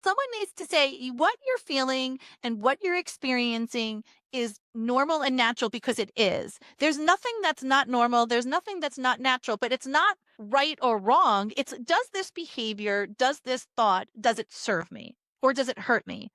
Someone needs to say what you're feeling and what you're experiencing is normal and natural because it is. There's nothing that's not normal. There's nothing that's not natural, but it's not right or wrong. It's does this behavior, does this thought, does it serve me or does it hurt me?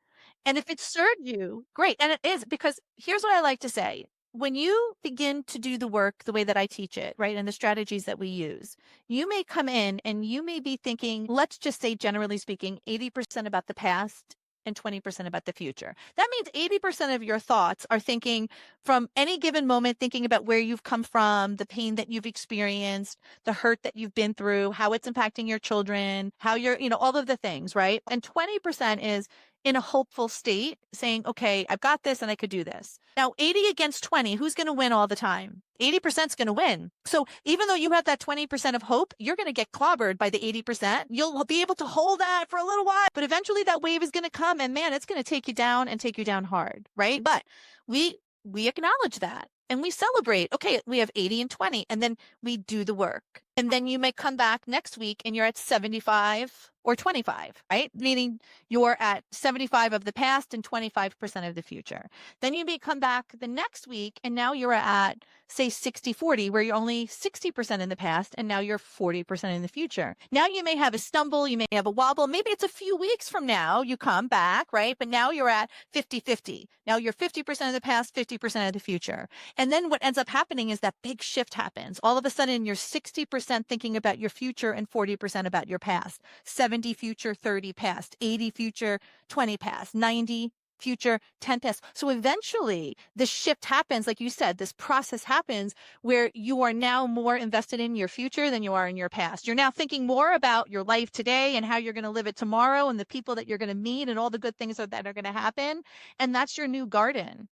And if it served you, great. And it is because here's what I like to say. When you begin to do the work the way that I teach it, right, and the strategies that we use, you may come in and you may be thinking, let's just say, generally speaking, 80% about the past and 20% about the future. That means 80% of your thoughts are thinking from any given moment, thinking about where you've come from, the pain that you've experienced, the hurt that you've been through, how it's impacting your children, how you're, all of the things, right? And 20% is in a hopeful state saying, okay, I've got this and I could do this. Now, 80 against 20, who's going to win all the time? 80% is going to win. So even though you have that 20% of hope, you're going to get clobbered by the 80%. You'll be able to hold that for a little while, but eventually that wave is going to come and man, it's going to take you down and take you down hard, right? But we acknowledge that and we celebrate. Okay, we have 80 and 20 and then we do the work. And then you may come back next week and you're at 75 or 25, right? Meaning you're at 75 of the past and 25% of the future. Then you may come back the next week and now you're at, say, 60-40, where you're only 60% in the past and now you're 40% in the future. Now you may have a stumble, you may have a wobble. Maybe it's a few weeks from now you come back, right? But now you're at 50-50. Now you're 50% of the past, 50% of the future. And then what ends up happening is that big shift happens. All of a sudden you're 60% thinking about your future and 40% about your past. 70 future, 30 past, 80 future, 20 past, 90 future, 10 past. So eventually the shift happens, like you said, this process happens where you are now more invested in your future than you are in your past. You're now thinking more about your life today and how you're going to live it tomorrow and the people that you're going to meet and all the good things that are going to happen. And that's your new garden.